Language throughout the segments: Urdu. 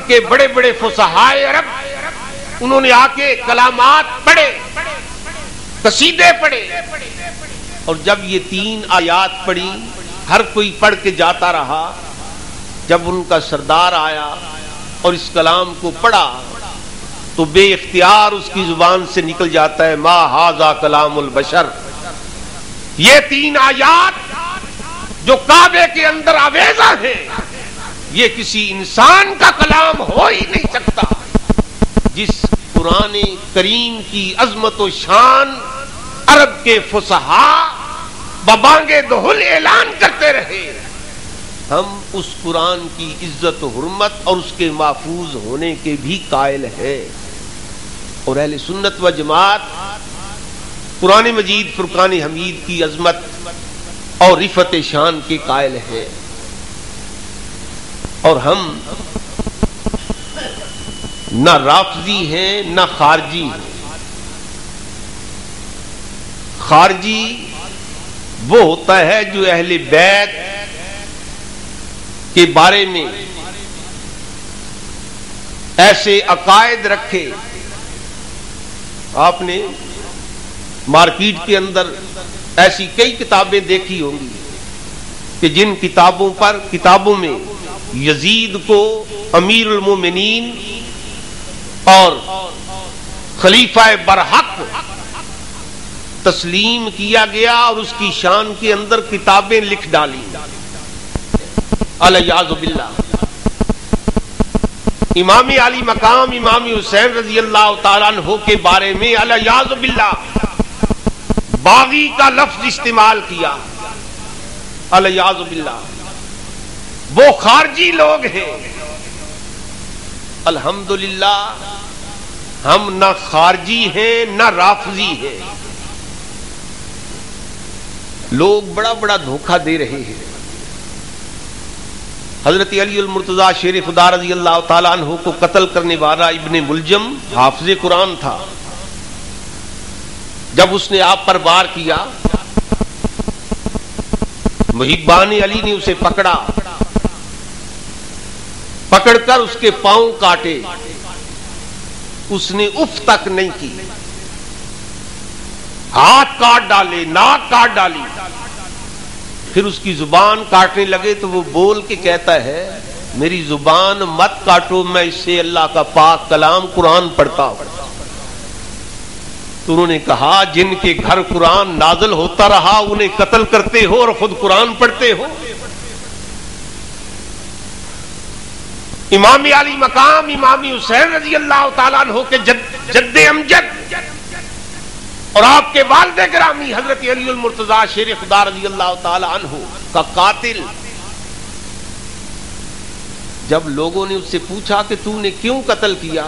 کے بڑے بڑے فصحائے عرب انہوں نے آ کے کلامات پڑھے، قصیدے پڑھے، اور جب یہ 3 آیات پڑھی ہر کوئی پڑھ کے جاتا رہا، جب ان کا سردار آیا اور اس کلام کو پڑھا تو بے اختیار اس کی زبان سے نکل جاتا ہے ما ھذا کلام البشر۔ یہ 3 آیات جو کعبے کے اندر آویزہ ہیں یہ کسی انسان کا کلام ہو ہی نہیں سکتا۔ جس قرآن کریم کی عظمت و شان عرب کے فصحاء ببانگے دہل اعلان کرتے رہے، ہم اس قرآن کی عزت و حرمت اور اس کے محفوظ ہونے کے بھی قائل ہیں، اور اہل سنت و جماعت قرآن مجید فرقان حمید کی عظمت اور رفعت شان کے قائل ہیں، اور ہم نہ رافضی ہیں نہ خارجی ہیں۔ خارجی وہ ہوتا ہے جو اہل بیت کے بارے میں ایسے عقائد رکھے۔ آپ نے مارکیٹ کے اندر ایسی کئی کتابیں دیکھی ہوں گی کہ جن کتابوں میں یزید کو امیر المومنین اور خلیفہ برحق تسلیم کیا گیا اور اس کی شان کے اندر کتابیں لکھ ڈالی، الیاذ باللہ۔ امام علی مقام امام حسین رضی اللہ تعالیٰ عنہ کے بارے میں الیاذ باللہ باغی کا لفظ استعمال کیا، الیاذ باللہ۔ وہ خارجی لوگ ہیں۔ الحمدللہ ہم نہ خارجی ہیں نہ رافضی ہیں۔ لوگ بڑا بڑا دھوکہ دے رہے ہیں۔ حضرت علی المرتضیٰ شیر خدا رضی اللہ تعالیٰ عنہ کو قتل کرنے والا ابن ملجم حافظ قرآن تھا۔ جب اس نے آپ پر وار کیا، محبان علی نے اسے پکڑا، پکڑ کر اس کے پاؤں کاٹے، اس نے اف تک نہیں کی، ہاتھ کاٹ ڈالے، ناک کاٹ ڈالی، پھر اس کی زبان کاٹنے لگے تو وہ بول کے کہتا ہے میری زبان مت کاٹو، میں اس سے اللہ کا پاک کلام قرآن پڑھتا ہوں۔ تو انہوں نے کہا جن کے گھر قرآن نازل ہوتا رہا انہیں قتل کرتے ہو اور خود قرآن پڑھتے ہو۔ امام علی مقام امام حسین رضی اللہ تعالیٰ عنہ کے جد امجد اور آپ کے والد گرامی حضرت علی المرتضیٰ شیر خدا رضی اللہ تعالیٰ عنہ کا قاتل، جب لوگوں نے اس سے پوچھا کہ تو نے کیوں قتل کیا،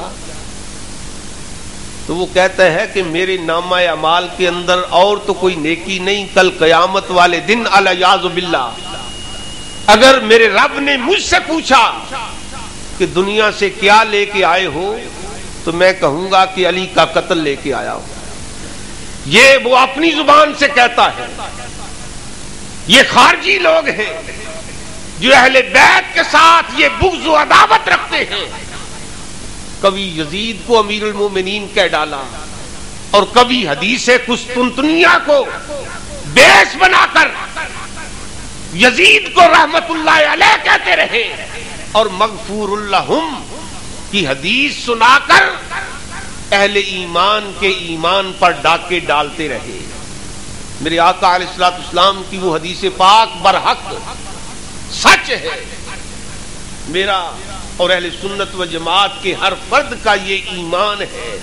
تو وہ کہتا ہے کہ میرے نامہ اعمال کے اندر اور تو کوئی نیکی نہیں، کل قیامت والے دن الیاذ باللہ اگر میرے رب نے مجھ سے پوچھا کہ دنیا سے کیا لے کے آئے ہو تو میں کہوں گا کہ علی کا قتل لے کے آیا ہوں۔ یہ وہ اپنی زبان سے کہتا ہے۔ یہ خارجی لوگ ہیں جو اہل بیت کے ساتھ یہ بغض و عداوت رکھتے ہیں۔ کبھی یزید کو امیر المومنین کہہ ڈالا اور کبھی حدیث قسطنطنیہ کو بیس بنا کر یزید کو رحمت اللہ علیہ کہتے رہے اور مغفور اللہم کی حدیث سنا کر اہل ایمان کے ایمان پر ڈاکے ڈالتے رہے۔ میرے آقا علیہ الصلوۃ والسلام کی وہ حدیث پاک برحق سچ ہے۔ میرا اور اہل سنت و جماعت کے ہر فرد کا یہ ایمان ہے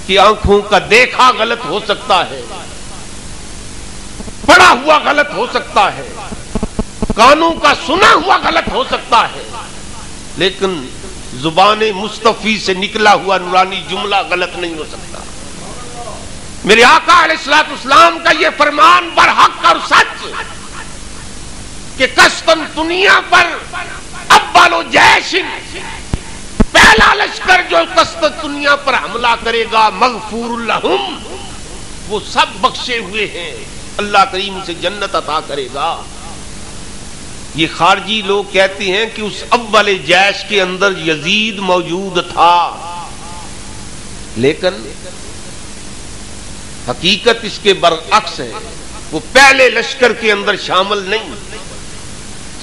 کہ آنکھوں کا دیکھا غلط ہو سکتا ہے، پڑھا ہوا غلط ہو سکتا ہے، کانوں کا سنا ہوا غلط ہو سکتا ہے، لیکن زبان مصطفی سے نکلا ہوا نورانی جملہ غلط نہیں ہو سکتا۔ میرے آقا علیہ الصلوۃ والسلام کا یہ فرمان برحق اور سچ کہ قسطنطنیہ پر اول جیش، پہلا لشکر جو قسطنطنیہ پر حملہ کرے گا مغفور لہم، وہ سب بخشے ہوئے ہیں، اللہ کریم سے جنت عطا کرے گا۔ یہ خارجی لوگ کہتے ہیں کہ اس اول جیش کے اندر یزید موجود تھا، لیکن حقیقت اس کے برعکس ہے، وہ پہلے لشکر کے اندر شامل نہیں۔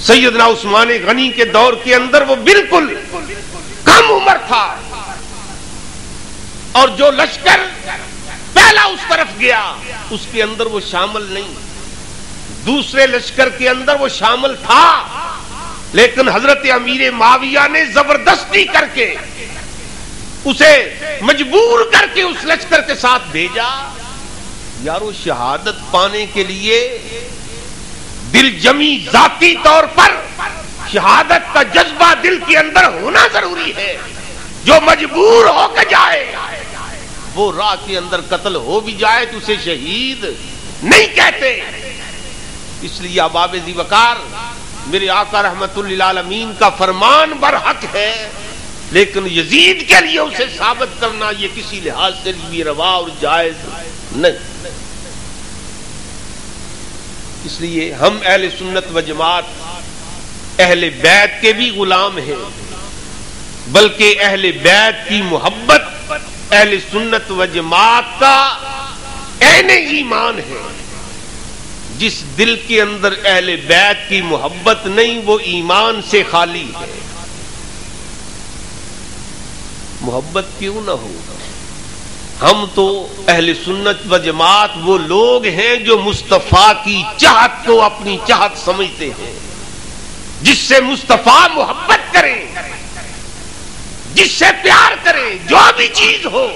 سیدنا عثمان غنی کے دور کے اندر وہ بالکل کم عمر تھا، اور جو لشکر پہلا اس طرف گیا اس کے اندر وہ شامل نہیں، دوسرے لشکر کے اندر وہ شامل تھا، لیکن حضرت امیر معاویہ نے زبردستی کر کے اسے مجبور کر کے اس لشکر کے ساتھ بھیجا۔ یارو شہادت پانے کے لیے دل جمی ذاتی طور پر شہادت کا جذبہ دل کے اندر ہونا ضروری ہے۔ جو مجبور ہو کے جائے وہ راہ کے اندر قتل ہو بھی جائے تو اسے شہید نہیں کہتے۔ اس لیے اباب ذی وقار میرے آقا رحمت للعالمین کا فرمان برحق ہے، لیکن یزید کے لیے اسے ثابت کرنا یہ کسی لحاظ سے بھی روا اور جائز نہیں۔ اس لیے ہم اہل سنت و جماعت اہل بیت کے بھی غلام ہیں، بلکہ اہل بیت کی محبت اہل سنت و جماعت کا عین ایمان ہے۔ جس دل کے اندر اہل بیت کی محبت نہیں وہ ایمان سے خالی ہے۔ محبت کیوں نہ ہو؟ ہم تو اہل سنت و جماعت وہ لوگ ہیں جو مصطفیٰ کی چاہت کو اپنی چاہت سمجھتے ہیں۔ جس سے مصطفیٰ محبت کریں، جس سے پیار کریں، جو بھی چیز ہو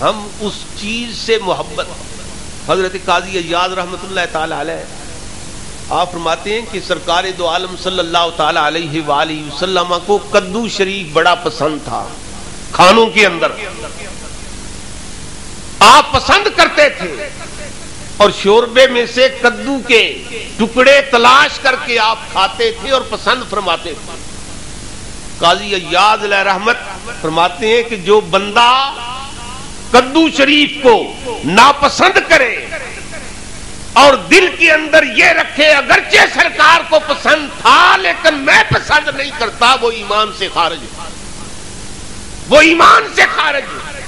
ہم اس چیز سے محبت۔ حضرت قاضی عیاض رحمت اللہ تعالی علیہ آپ فرماتے ہیں کہ سرکار دو عالم صلی اللہ تعالی علیہ وآلہ وسلم کو کدو شریف بڑا پسند تھا، کھانوں کے اندر آپ پسند کرتے تھے، اور شوربے میں سے کدو کے ٹکڑے تلاش کر کے آپ کھاتے تھے اور پسند فرماتے تھے۔ قاضی عیاض علیہ رحمت فرماتے ہیں کہ جو بندہ کدو شریف کو ناپسند کرے اور دل کے اندر یہ رکھے اگرچہ سرکار کو پسند تھا لیکن میں پسند نہیں کرتا، وہ ایمان سے خارج ہے، وہ ایمان سے خارج ہے۔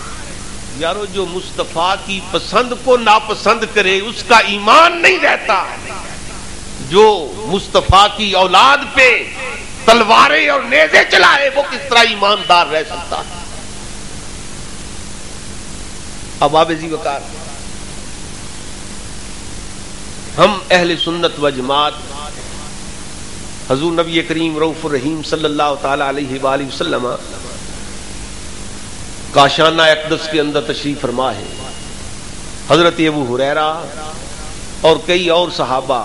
یارو جو مصطفیٰ کی پسند کو ناپسند کرے اس کا ایمان نہیں رہتا۔ جو مصطفیٰ کی اولاد پہ تلواریں اور نیزے چلائے وہ کس طرح ایماندار رہ سکتا ہے؟ اباب ذی وقار ہم اہل سنت و جماعت حضور نبی کریم رؤوف الرحیم صلی اللہ تعالی علیہ وآلہ وسلم کاشانہ اقدس کے اندر تشریف فرما ہے۔ حضرت ابو ہریرہ اور کئی اور صحابہ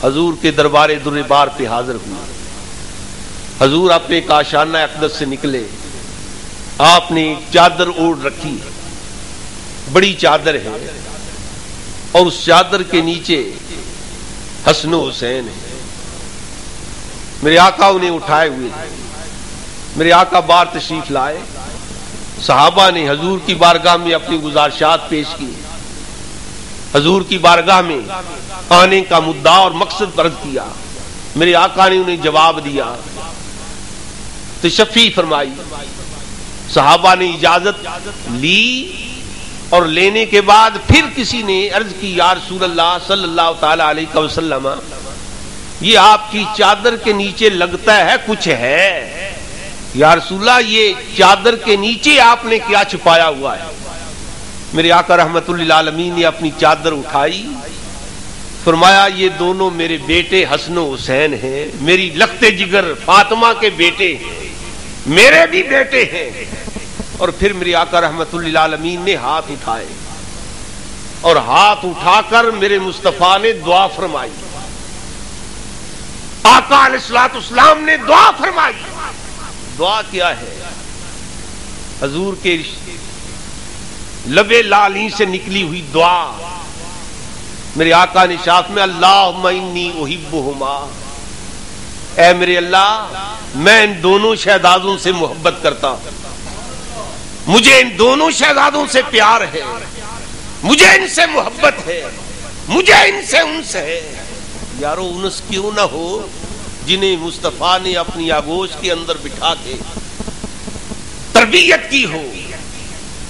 حضور کے دربار در بار پہ حاضر ہوئے۔ حضور اپنے کاشانہ اقدس سے نکلے، آپ نے چادر اوڑھ رکھی، بڑی چادر ہے، اور اس چادر کے نیچے حسن و حسین ہے۔ میرے آقا انہیں اٹھائے ہوئے تھے، میرے آقا بار تشریف لائے، صحابہ نے حضور کی بارگاہ میں اپنی گزارشات پیش کی، حضور کی بارگاہ میں آنے کا مدعا اور مقصد عرض کیا، میرے آقا نے انہیں جواب دیا، تشفی فرمائی، صحابہ نے اجازت لی، اور لینے کے بعد پھر کسی نے عرض کی یا رسول اللہ صلی اللہ تعالی علیہ وسلم یہ آپ کی چادر کے نیچے لگتا ہے کچھ ہے، یا رسول اللہ یہ چادر کے نیچے آپ نے کیا چھپایا ہوا ہے؟ میرے آقا رحمت للعالمین نے اپنی چادر اٹھائی، فرمایا یہ دونوں میرے بیٹے حسن و حسین ہیں، میری لخت جگر فاطمہ کے بیٹے ہیں، میرے بھی بیٹے ہیں۔ اور پھر میرے آقا رحمت للعالمین نے ہاتھ اٹھائے اور ہاتھ اٹھا کر میرے مصطفیٰ نے دعا فرمائی، آقا علیہ الصلوۃ والسلام نے دعا فرمائی۔ دعا کیا ہے؟ حضور کے لبے لالی سے نکلی ہوئی دعا، میرے آقا نے شاف میں اللہم انی احبہما، اے میرے اللہ میں ان دونوں شہزادوں سے محبت کرتا ہوں، مجھے ان دونوں شہزادوں سے پیار ہے، مجھے ان سے محبت ہے، مجھے ان سے انس ہے، یارو انس کیوں نہ ہو جنہیں مصطفیٰ نے اپنی آغوش کے اندر بٹھا کے تربیت کی ہو،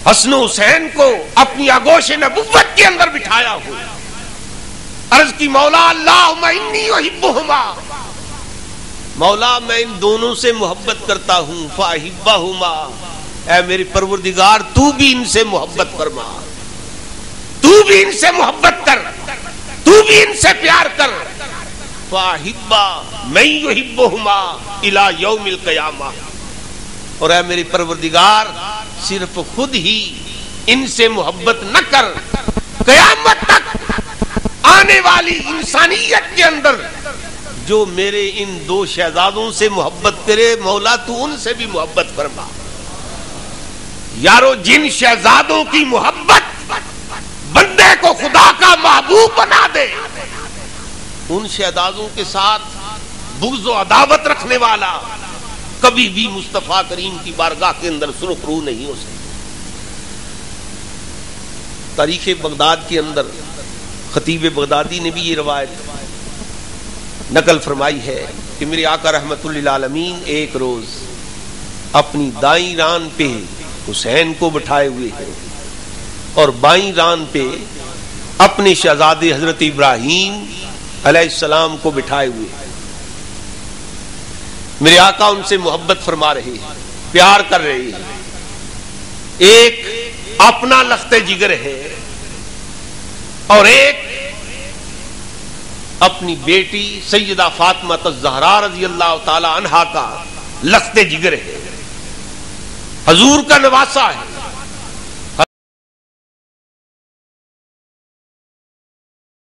حسن و حسین کو اپنی آغوش نبوت کے اندر بٹھایا ہو. عرض کی مولا اللہم انی احبہما، مولا میں ان دونوں سے محبت کرتا ہوں. فاحبہما، اے میرے پروردگار تو بھی ان سے محبت فرما، تو بھی ان سے محبت کر، تو بھی ان سے پیار کر. فاحبا من یحبہما الی یوم القیامہ، اور اے میرے پروردگار صرف خود ہی ان سے محبت نہ کر، قیامت تک آنے والی انسانیت کے اندر جو میرے ان دو شہزادوں سے محبت کرے مولا تو ان سے بھی محبت فرما. یارو جن شہزادوں کی محبت بندے کو خدا کا محبوب بنا دے، ان شہزادوں کے ساتھ بغض و عداوت رکھنے والا کبھی بھی مصطفیٰ کریم کی بارگاہ کے اندر سرخرو نہیں ہو سکتا. تاریخ بغداد کے اندر خطیب بغدادی نے بھی یہ روایت نقل فرمائی ہے کہ میرے آقا رحمت للعالمین ایک روز اپنی دائیں ران پہ حسین کو بٹھائے ہوئے ہیں اور بائیں ران پہ اپنے شہزادے حضرت ابراہیم علیہ السلام کو بٹھائے ہوئے ہیں. میرے آقا ان سے محبت فرما رہے ہیں، پیار کر رہے ہیں. ایک اپنا لخت جگر ہے اور ایک اپنی بیٹی سیدہ فاطمہ الزہرا رضی اللہ تعالی عنہا کا لخت جگر ہے، حضور کا نواسا ہے.